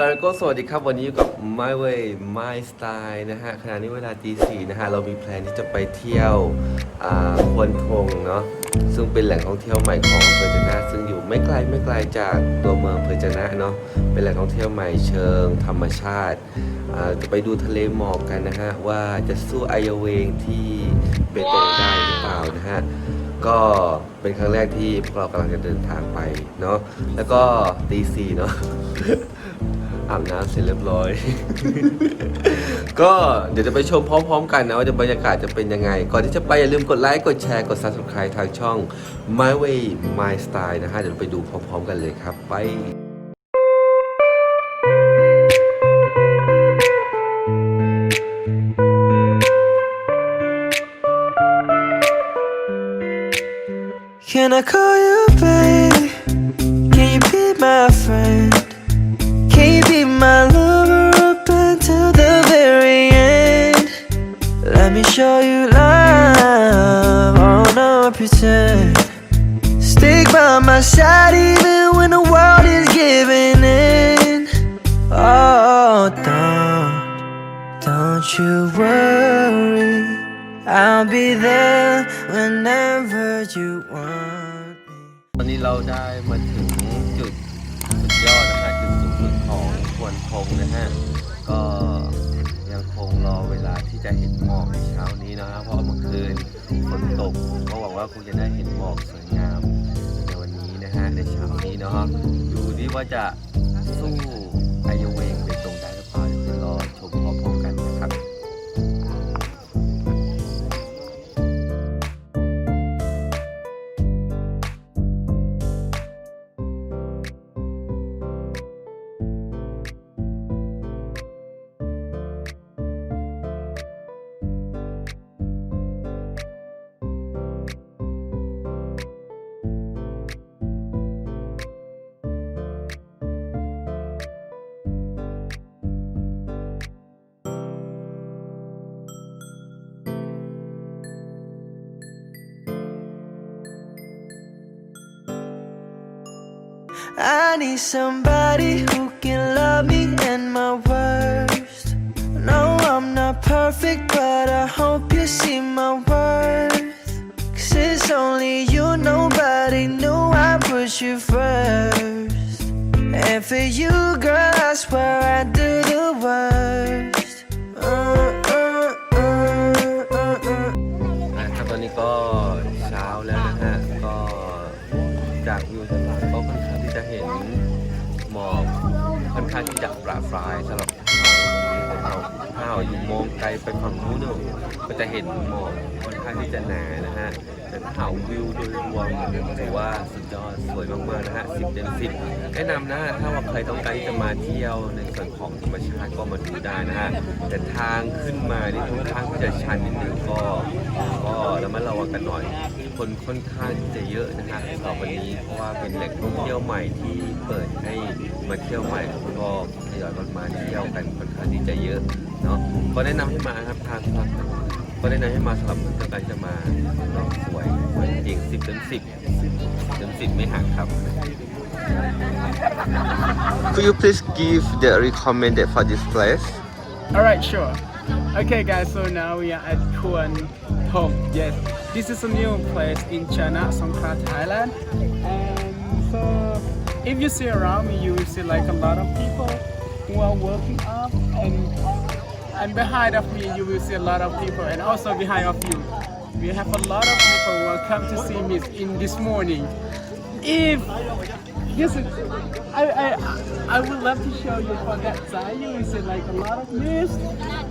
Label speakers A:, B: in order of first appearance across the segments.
A: สวัสดีครับวันนี้อยู่กับ My Way My Style นะฮะขณะนี้เวลาตีสี่นะฮะเรามีแพลนที่จะไปเที่ยวควนธงเนาะซึ่งเป็นแหล่งท่องเที่ยวใหม่ของอำเภอจะนะซึ่งอยู่ไม่ไกลจากตัวเมืองอำเภอจะนะเนาะเป็นแหล่งท่องเที่ยวใหม่เชิงธรรมชาติจะไปดูทะเลหมอกกันนะฮะว่าจะสู้ไอเวงที่เบตงได้หรือเปล่านะฮะก็เป็นครั้งแรกที่พวกเรากำลังจะเดินทางไปเนาะแล้วก็ตีสี่เนาะ อาบน้ำเสร็จเรียบร้อย ก็เดี๋ยวจะไปชมพร้อมๆกันนะว่าบรรยากาศจะเป็นยังไงก่อนที่จะไปอย่าลืมกดไลค์กดแชร์กด Subscribe ทางช่อง My Way My Style นะฮะเดี๋ยวไปดูพร้อมๆกันเลยครับไป
B: Can I call you baby? Can you be my friend? Can you be my lover up until the very end? Let me show you love, oh no pretend. Stick by my side even when the world is giving in. Oh don't you worry, I'll be there whenever you want me.
A: ตอนนี้เราได้มาถึงจุดสุดยอดนะฮะจุดสูงสุดของควนธงนะฮะก็ยังคงรอเวลาที่จะเห็นหมอกในเช้านี้นะฮะเพราะเมื่อคืนฝนตกก็หวังว่าคงจะได้เห็นหมอกสวยงามในวันนี้นะฮะในเช้านี้เนาะดูดิว่าจะสู้ไอเวงไปตรงได้หรือเปล่าเดี๋ยวรอชมพร้อมๆกันนะครับ
B: I need somebody who can love me in my worst. No, I'm not perfect, but I hope you see my worth. 'Cause it's only you, nobody knew I put you first. And for you, girl, I swear I do the worst.
A: ครับตอนนี้ก็เช้าแล้วนะฮะก็จากวิวด้านหลังก็ค่อนข้างที่จะเห็นหมอกค่อนข้างที่จะปราปรายสำหรับถ้าเราอยู่มองไกลไปฝั่งนู้นเนี่ยก็จะเห็นหมอกค่อนข้างที่จะหนานะฮะแต่ถ้าหาวิวโดยรวมถือว่าสุดยอดสวยมากๆนะฮะ10 เต็ม 10แนะนำนะถ้าว่าใครต้องการที่จะมาเที่ยวในส่วนของธรรมชาติก็มาดูได้นะฮะแต่ทางขึ้นมานี่ค่อนข้างที่จะชันนิดนึงก็ระมัดระวังกันหน่อยคนค่อนข้างที่จะเยอะนะฮะสำหรับวันนี้เพราะว่าเป็นแหล่งท่องเที่ยวใหม่ที่เปิดให้มาเที่ยวใหม่ก็ทยอยกันมาเที่ยวกันค่อนข้างที่จะเยอะเนาะก็แนะนำให้มาครับทางก็แนะนำให้มาสำหรับคนต้องการจะมาเนาะสวยจริง10 เต็ม 10ไม่หักครับ Could you please give the recommended for this place?
C: Alright, sure. Okay guys, so now we are at Kwan Thong. Yes, this is a new place in China, Songkhla, Thailand. And so if you see around me, you will see like a lot of people who are working up, and behind of me you will see a lot of people, and also behind of you we have a lot of people who will come to see me in this morning. If this is, I would love to show you from that side. You will see like a lot of mist.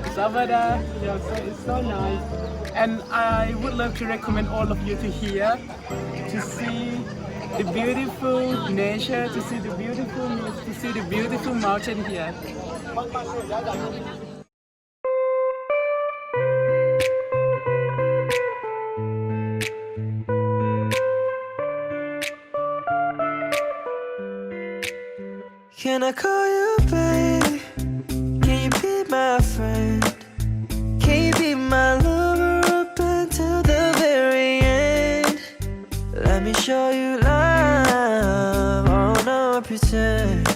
C: It's over there. Yeah, so it's so nice. And I would love to recommend all of you to here to see the beautiful nature, to see the beautiful mist, to see the beautiful mountain here.
B: Can I call you baby? Can you be my friend? Can you be my lover up until the very end? Let me show you love, oh no pretend.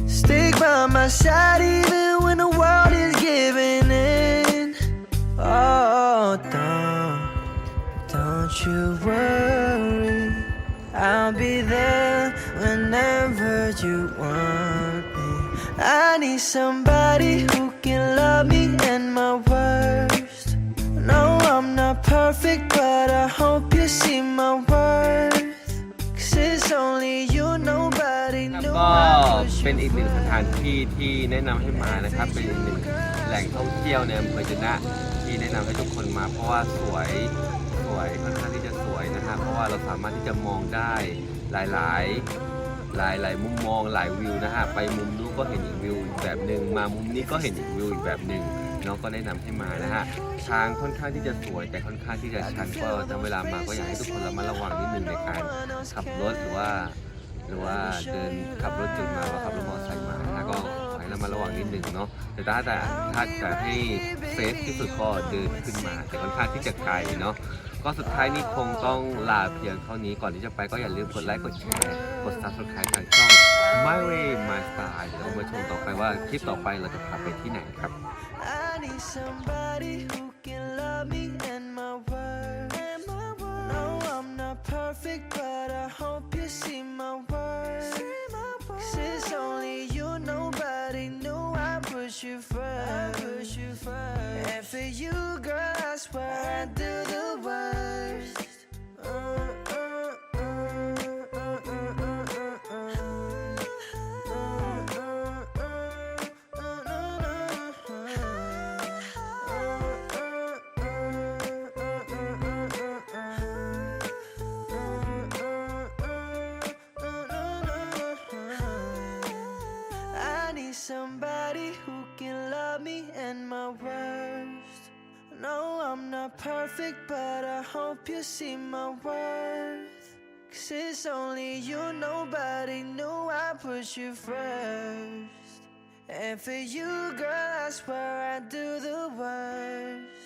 B: Stick by my my side even when the world is giving in. Oh, don't you worry. I'll be there whenever you want me. I need somebody who can love me and my worst. No, I'm not perfect, but I hope you see my worth. 'Cause it's only you, nobody
A: ครับ
B: knew
A: ก็
B: I was
A: เป็น
B: your
A: อีกหนึ่งส
B: friend.
A: ถานที่ที่แนะนำให้มานะครับ เป็นอีกหนึ่งแหล่งท่องเที่ยวในอำเภอจะนะที่แนะนำให้ทุกคนมา เพราะว่าสวยค่อนข้างที่จะสวยนะฮะเพราะว่าเราสามารถที่จะมองได้หลายมุมมองหลายวิวนะฮะไปมุมนู้นก็เห็นอีกวิวอีกแบบหนึ่งมามุมนี้ก็เห็นอีกวิวอีกแบบหนึ่งน้องก็แนะนำให้มานะฮะทางค่อนข้างที่จะสวยแต่ค่อนข้างที่จะชันก็ถ้าเวลามาก็อยากให้ทุกคนระมัดระวังนิดนึงในการขับรถหรือว่าเดินขับรถจุดมาว่าขับรถมอเตอร์ไซค์มานะฮะก็ขอให้ระมัดระวังนิดนึงเนาะแต่ถ้าจะให้เซฟที่สุดก็เดินขึ้นมาแต่ค่อนข้างที่จะไกลเนาะก็สุดท้ายนี้คงต้องลาเพียงเท่านี้ก่อนที่จะไปก็อย่าลืมกดไลค์กดแชร์กด Subscribe ทางช่อง My Way My Style เดี๋ยวเรามาชมต่อไปว่าคลิปต่อไปเราจะพาไปที่ไหนครับ
B: I need somebody who can love me and my worth. No, I'm not perfect, but I hope you see my worth. 'Cause it's only you, nobody knew I put you first. And for you, girl, I swear I do the worst. I need somebody who can love me and my worst. No, I'm not perfect, but I hope you see my worth. 'Cause it's only you, nobody knew I put you first. And for you, girl, I swear I do the worst.